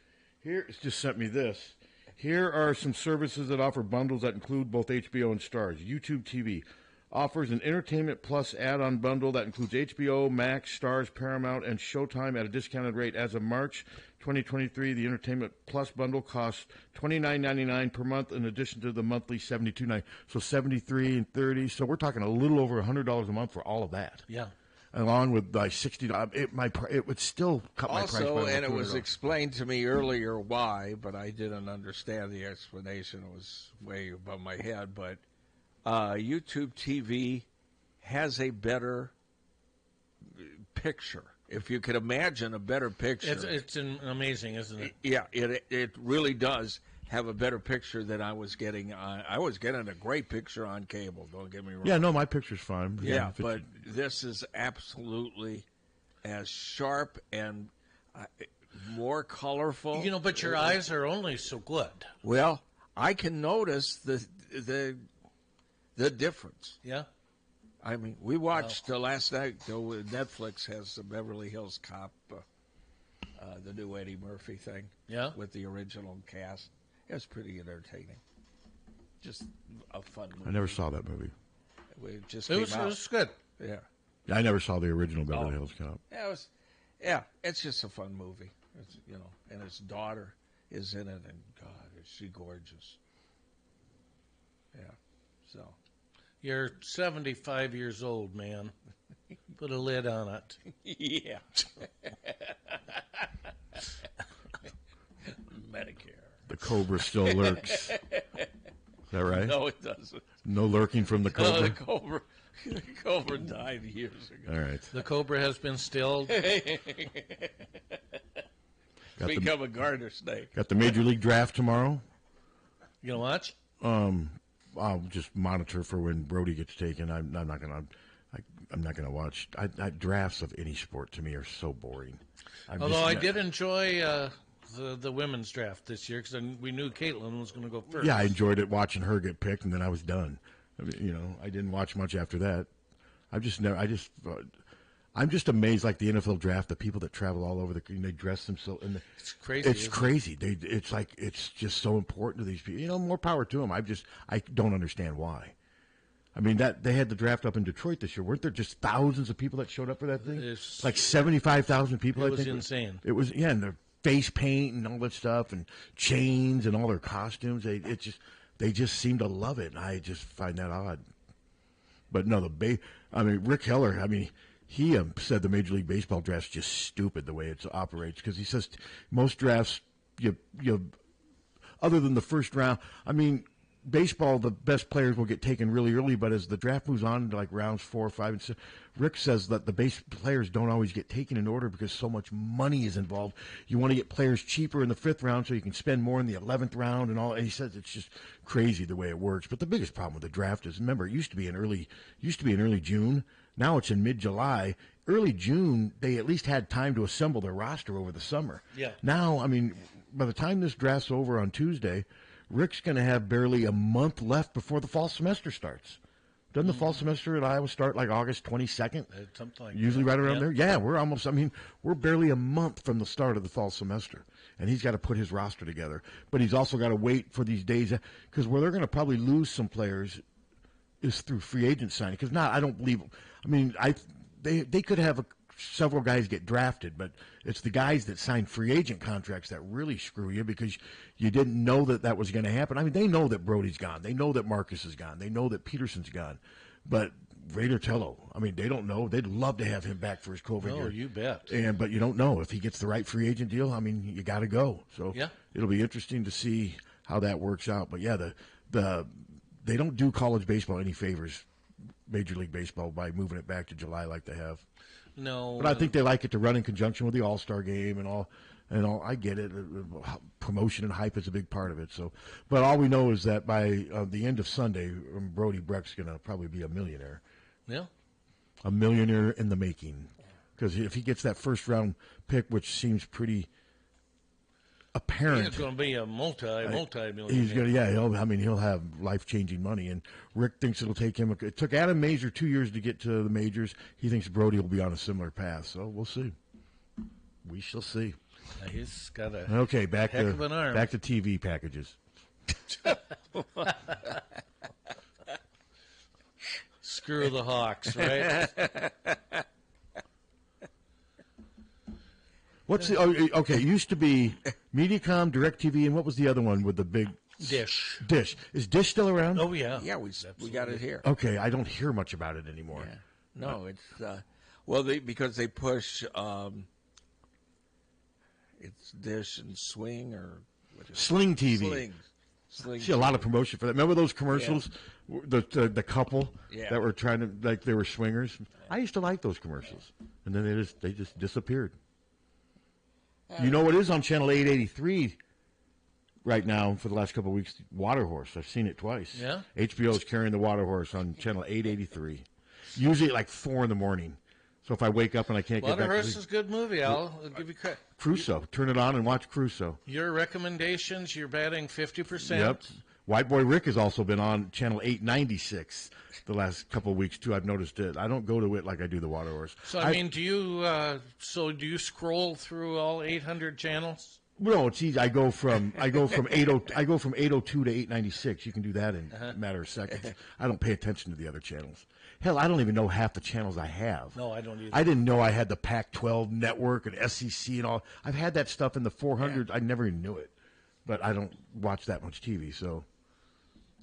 here just sent me this. Here are some services that offer bundles that include both HBO and Starz. YouTube TV offers an Entertainment Plus add-on bundle that includes HBO, Max, Starz, Paramount, and Showtime at a discounted rate. As of March 2023, the Entertainment Plus bundle costs $29.99 per month in addition to the monthly $72.99. So $73 and $30. So we're talking a little over $100 a month for all of that. Yeah. Along with $60, it would still cut my price by Also, and it $200. was explained to me earlier why, but I didn't understand the explanation. It was way above my head. But YouTube TV has a better picture. If you could imagine a better picture. It's amazing, isn't it? Yeah, it really does have a better picture than I was getting. I was getting a great picture on cable, don't get me wrong. Yeah, no, my picture's fine. Yeah, but this is absolutely as sharp and more colorful. But your eyes are only so good. Well, I can notice the difference. Yeah. I mean, we watched last night. Netflix has the Beverly Hills Cop, the new Eddie Murphy thing. Yeah. With the original cast. It was pretty entertaining. Just a fun movie. I never saw that movie. It just came out. It was good. Yeah. I never saw the original Beverly Hills Cop. Yeah, it's just a fun movie. It's, and his daughter is in it, and God, is she gorgeous. Yeah, so. You're 75 years old, man. Put a lid on it. Yeah. Medicare. The Cobra still lurks. Is that right? No, it doesn't. No lurking from the Cobra? No, the Cobra died years ago. All right. The Cobra has been stilled. Become a garter snake. Got the Major League Draft tomorrow. You gonna watch? I'll just monitor for when Brody gets taken. I'm not gonna watch. Drafts of any sport to me are so boring. Although I did enjoy the women's draft this year because we knew Caitlin was going to go first. Yeah, I enjoyed it watching her get picked, and then I was done. I mean, I didn't watch much after that. I'm just amazed, like the NFL draft, the people that travel all over they dress themselves. It's crazy. It's crazy. It's just so important to these people. More power to them. I don't understand why. I mean, that they had the draft up in Detroit this year. Weren't there just thousands of people that showed up for that thing? It's like 75,000 people. It was insane. It was, and their face paint and all that stuff, and chains and all their costumes. They just seem to love it. And I just find that odd. But no, Rick Heller. I mean, he said the Major League Baseball draft's just stupid the way it operates because he says most drafts, you other than the first round. I mean, baseball, the best players will get taken really early, but as the draft moves on to like rounds 4, 5, and 6, Rick says that the base players don't always get taken in order because so much money is involved. You want to get players cheaper in the 5th round so you can spend more in the 11th round and all. And he says it's just crazy the way it works. But the biggest problem with the draft is, remember, it used to be in early June. Now it's in mid-July. Early June, they at least had time to assemble their roster over the summer. Yeah. Now, I mean, by the time this draft's over on Tuesday, Rick's going to have barely a month left before the fall semester starts. Doesn't the fall semester at Iowa start like August 22nd? Something like Usually that. right around there? Yeah, we're barely a month from the start of the fall semester. And he's got to put his roster together. But he's also got to wait for these days, because where they're going to probably lose some players is through free agent signing. Because I don't believe, they could have several guys get drafted, but it's the guys that sign free agent contracts that really screw you because you didn't know that was going to happen. I mean, they know that Brody's gone. They know that Marcus is gone. They know that Peterson's gone. But Raider Tello, I mean, they don't know. They'd love to have him back for his COVID year. Oh, you bet. But you don't know if he gets the right free agent deal. I mean, you got to go. So yeah. It'll be interesting to see how that works out. But yeah, they don't do college baseball any favors, Major League Baseball, by moving it back to July like they have. No, but I think they like it to run in conjunction with the All-Star game and all. I get it. Promotion and hype is a big part of it. So, but all we know is that by the end of Sunday, Brody Brecht's going to probably be a millionaire. Yeah, a millionaire in the making. Because if he gets that first round pick, which seems pretty apparent, he's going to be a multi-millionaire. He's going to, he'll have life-changing money. And Rick thinks it'll take him. It took Adam Mazur 2 years to get to the majors. He thinks Brody will be on a similar path. So we'll see. We shall see. He's got a back heck of an arm. Back to TV packages. Screw the Hawks, right? What's the it used to be Mediacom, DirecTV, and what was the other one with the big Dish? Is Dish still around? Oh yeah, we got it here. Okay, I don't hear much about it anymore. Yeah. No, it's because they push it's Dish and Swing or Sling TV. Sling. See a lot of promotion for that. Remember those commercials? Yeah. The couple that were trying to, like, they were swingers. I used to like those commercials, and then they just disappeared. You know what is on channel 883 right now for the last couple of weeks? Waterhorse. I've seen it twice. Yeah. HBO is carrying the Waterhorse on channel 883. Usually at like 4 in the morning. So if I wake up and I can't get back to Waterhorse is a good movie, I'll give you credit. Crusoe. Turn it on and watch Crusoe. Your recommendations, you're batting 50%. Yep. White Boy Rick has also been on channel 896 the last couple of weeks, too. I've noticed it. I don't go to it like I do the Waterhorse. So, do you scroll through all 800 channels? No, it's easy. I go from 802 to 896. You can do that in a matter of seconds. I don't pay attention to the other channels. Hell, I don't even know half the channels I have. No, I don't either. I didn't know I had the Pac-12 network and SEC and all. I've had that stuff in the 400s. I never even knew it. But I don't watch that much TV, so.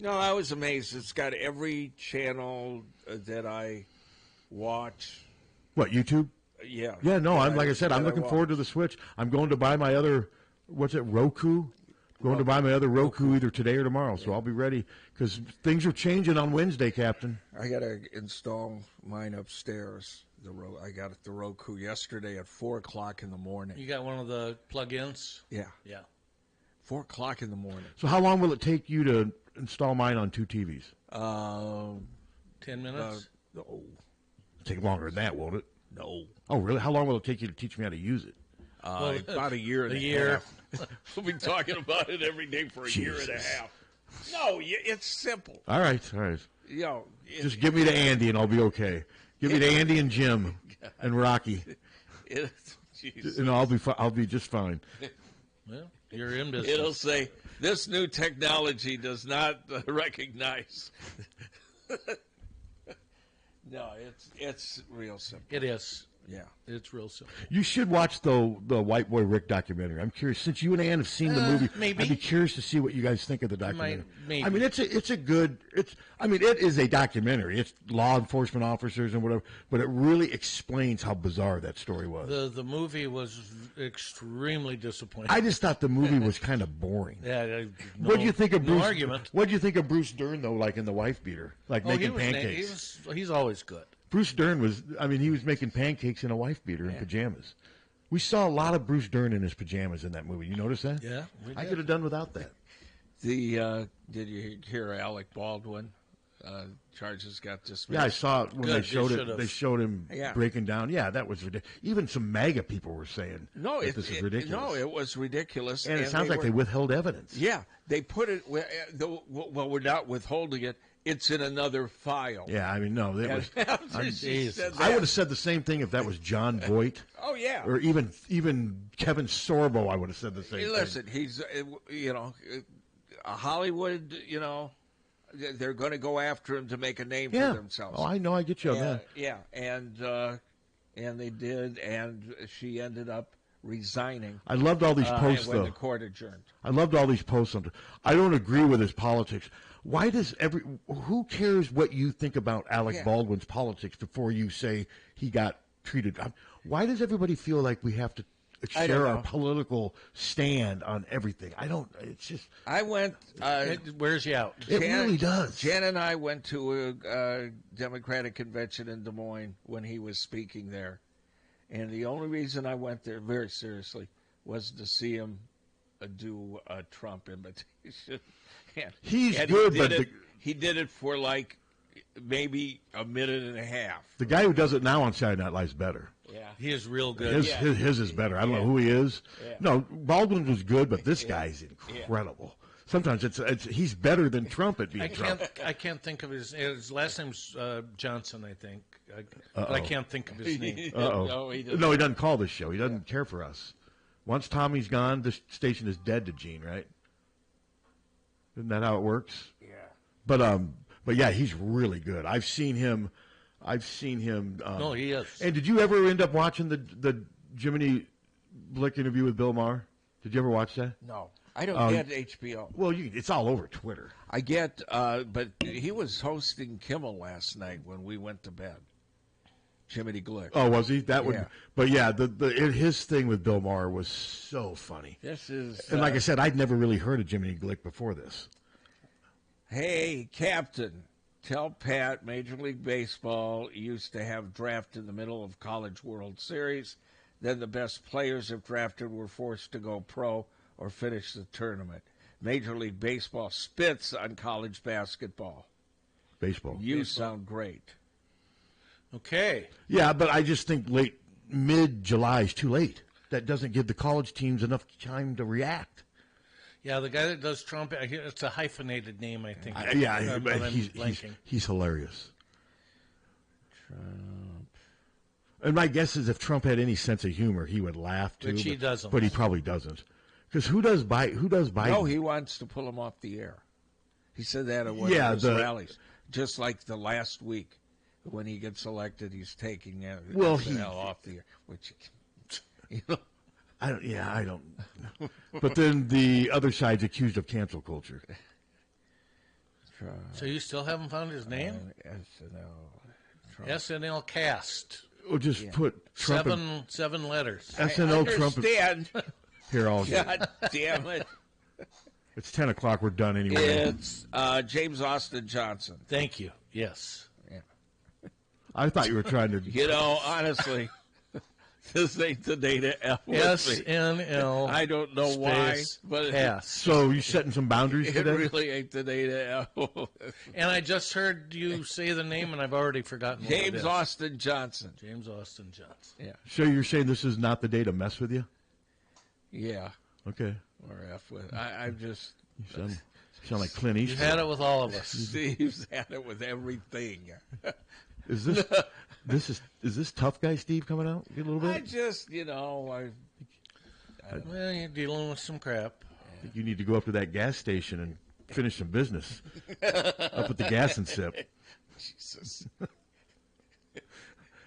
No, I was amazed. It's got every channel that I watch. What, YouTube? Yeah. Yeah, no, I'm like I said, I'm looking forward to the Switch. I'm going to buy my other, Roku? Going to buy my other Roku either today or tomorrow, so I'll be ready because things are changing on Wednesday, Captain. I got to install mine upstairs. I got the Roku yesterday at 4 o'clock in the morning. You got one of the plug-ins? Yeah. Yeah. 4 o'clock in the morning. So how long will it take you to install mine on 2 TVs? 10 minutes? No. It'll take longer than that, won't it? No. Oh, really? How long will it take you to teach me how to use it? About a year and a half. We'll be talking about it every day for a year and a half. No, it's simple. All right. You know, just give me to Andy and I'll be okay. Give me to Andy and Jim and Rocky. And I'll be just fine. Well, you're in business. It'll say, this new technology does not recognize. No, it's real simple. It is. Yeah. It's real simple. You should watch the White Boy Rick documentary. I'm curious. Since you and Ann have seen the movie, maybe. I'd be curious to see what you guys think of the documentary. Maybe. I mean, it is a documentary. It's law enforcement officers and whatever, but it really explains how bizarre that story was. The movie was extremely disappointing. I just thought the movie was kind of boring. Yeah. What do you think of Bruce? Argument. What do you think of Bruce Dern though? Like in The Wife Beater, like making pancakes. He's always good. Bruce Dern he was making pancakes in a wife beater in pajamas. We saw a lot of Bruce Dern in his pajamas in that movie. You notice that? Yeah. I could have done without that. Did you hear Alec Baldwin? Charges got dismissed. Yeah, I saw it when they showed it. They showed him breaking down. Yeah, that was ridiculous. Even some MAGA people were saying this is ridiculous. No, it was ridiculous. And it sounds like they withheld evidence. Yeah, they put it, well, we're not withholding it. It's in another file. Yeah, I mean, no. It was, I would have said the same thing if that was John Voight. Oh, yeah. Or even Kevin Sorbo, I would have said the same thing. Listen, he's, Hollywood, they're going to go after him to make a name for themselves. Oh, I know. I get you on that. Yeah, and they did, and she ended up resigning. I loved all these posts, when though. the court adjourned. I loved all these posts. I don't agree with his politics. Why does who cares what you think about Alec Baldwin's politics before you say he got treated? Why does everybody feel like we have to share our political stand on everything? It's just. I went. It wears you out. It really does. Jan and I went to a Democratic convention in Des Moines when he was speaking there. And the only reason I went there, very seriously, was to see him do a Trump imitation. He's good, he did it for like maybe a minute and a half. The guy who does it now on Saturday Night Live is better. Yeah, he is real good. His is better. I don't know who he is. Yeah. No, Baldwin was good, but this guy's incredible. Sometimes he's better than Trump at being Trump. I can't think of his last name's Johnson, I think. But I can't think of his name. No, he doesn't call this show. He doesn't care for us. Once Tommy's gone, this station is dead to Gene, right? Isn't that how it works? Yeah. But yeah, he's really good. I've seen him. No, he is. And did you ever end up watching the Jiminy Blick interview with Bill Maher? Did you ever watch that? No, I don't get HBO. Well, it's all over Twitter. I get, but he was hosting Kimmel last night when we went to bed. Jiminy Glick. Oh, was he? That would. Yeah. But yeah, his thing with Bill Maher was so funny. This is, and like I said, I'd never really heard of Jiminy Glick before this. Hey, Captain, tell Pat Major League Baseball used to have draft in the middle of College World Series. Then the best players if drafted were forced to go pro or finish the tournament. Major League Baseball spits on college basketball. Baseball. Sound great. Okay. Yeah, but I just think mid-July is too late. That doesn't give the college teams enough time to react. Yeah, the guy that does Trump, it's a hyphenated name, I think. He's hilarious. Trump. And my guess is if Trump had any sense of humor, he would laugh too. Which he doesn't. But he probably doesn't. Because who does Biden? No, he wants to pull him off the air. He said that at one of his rallies. Just like the last week, when he gets elected, he's taking SNL off the air. Which, you know, I don't. But then the other side's accused of cancel culture. So you still haven't found his name? SNL cast. Or just put Trump seven letters. SNL Trump. Here, I'll God damn it. It's 10 o'clock. We're done anyway. It's James Austin Johnson. Thank you. Yes. Yeah. I thought you were trying to. You know, honestly, this ain't the day to F with SNL. I don't know why, but so you setting some boundaries it today? really ain't the day to F. And I just heard you say the name, and I've already forgotten. James Austin Johnson. James Austin Johnson. Yeah. So you're saying this is not the day to mess with you? Yeah. Okay. Or F with. I'm just. You sound like Clint Eastwood. You've had it with all of us. Steve's had it with everything. Is this tough guy Steve coming out a little bit? I just, you know, well, you're dealing with some crap. I think you need to go up to that gas station and finish some business. Up at the gas and sip. Jesus.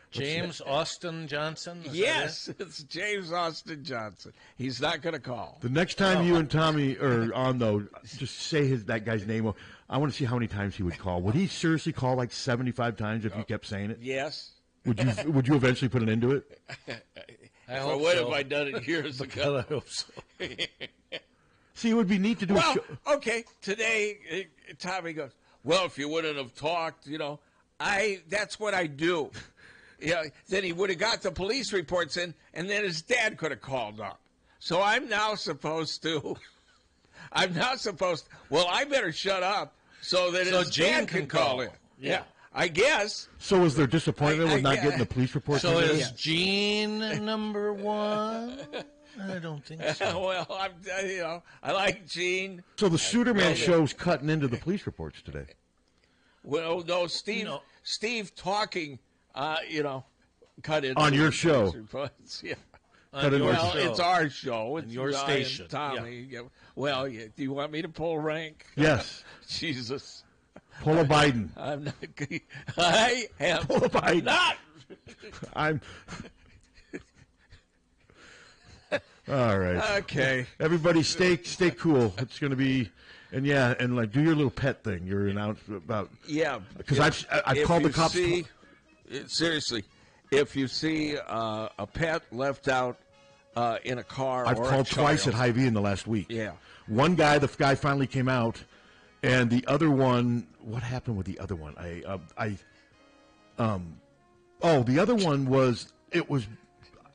James Austin Johnson? Yes, it's James Austin Johnson. He's not going to call. The next time you and Tommy are on, though, just say that guy's name. I want to see how many times he would call. Would he seriously call like 75 times if you kept saying it? Yes. Would you eventually put an end to it? I would have I done it years ago. I hope so. See, it would be neat to do a show. Okay, today Tommy goes, well, if you wouldn't have talked, you know, that's what I do. Yeah, then he would have got the police reports in, and then his dad could have called up. So I'm now supposed to. Well, I better shut up so that his dad can call in. Yeah, I guess. So was there disappointment with not getting the police report? So is Gene number one? I don't think so. Well, I like Gene. So the Suterman Show's cutting into the police reports today. Well, no, Steve talking. Cut in on your show. Yeah. It's our show. It's your station. Tommy. Yeah. Well, do you want me to pull rank? Yes. Jesus. Pull a Biden. I'm not. I am pull a Biden. Not. I'm. All right. Okay. Everybody, stay cool. It's going to be. And like do your little pet thing. You're announced about. Yeah. Because I've called the cops. Seriously, if you see a pet left out in a car, I've called twice at Hy-Vee in the last week. Yeah. One guy, the guy finally came out, and the other one. What happened with the other one? The other one was it was.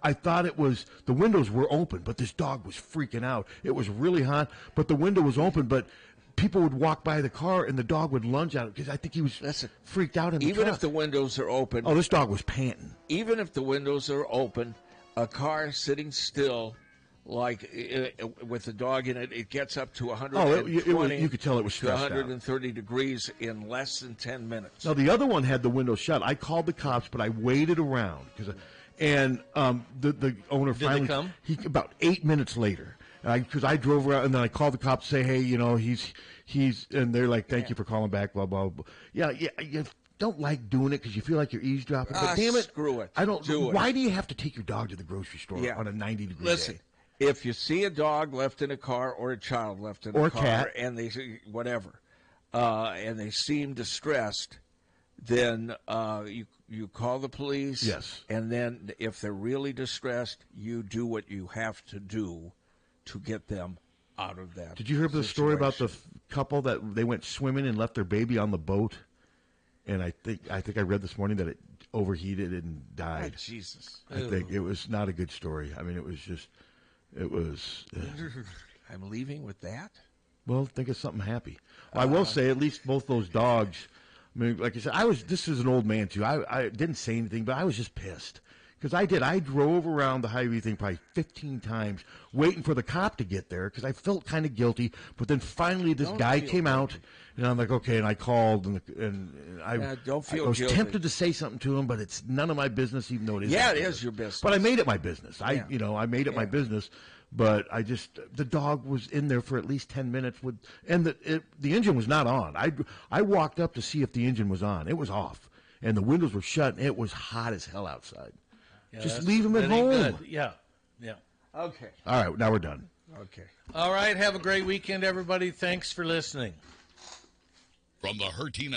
I thought it was the windows were open, but this dog was freaking out. It was really hot, but the window was open, but. People would walk by the car and the dog would lunge at it because I think he was freaked out in the Even truck. if the windows are open. Oh, this dog was panting. Even if the windows are open, a car sitting still, like with the dog in it, it gets up to 120. You could tell it was stressed 130 degrees in less than 10 minutes. Now, the other one had the window shut. I called the cops, but I waited around. The owner finally... Did they come? About 8 minutes later. Because I drove around, and then I called the cops to say, hey, he's, and they're like, thank you for calling back, blah, blah, blah. Yeah, you don't like doing it because you feel like you're eavesdropping. But damn it. Screw it. Why do you have to take your dog to the grocery store on a 90-degree Listen, day? if you see a dog left in a car or a child left in a car, cat. And they whatever, and they seem distressed, then you call the police. Yes. And then if they're really distressed, you do what you have to do to get them out of that. Did you hear the story about the couple that they went swimming and left their baby on the boat? And I think I read this morning that it overheated and died. Oh, Jesus. I think it was not a good story. I mean, it was. I'm leaving with that? Well, think of something happy. Well, I will say, at least both those dogs, I mean, like I said, this is an old man, too. I didn't say anything, but I was just pissed. Because I did. I drove around the Hy-Vee thing probably 15 times waiting for the cop to get there because I felt kind of guilty. But then finally this guy came out, and I'm like, okay, and I called, and I was tempted to say something to him, but it's none of my business, even though it is. Yeah, it is your business. But I made it my business. I made it my business. But the dog was in there for at least 10 minutes, and the engine was not on. I walked up to see if the engine was on. It was off, and the windows were shut, and it was hot as hell outside. Yeah, just leave him at home. Good. Yeah. Okay. All right, now we're done. Okay. All right, have a great weekend, everybody. Thanks for listening. From the Harty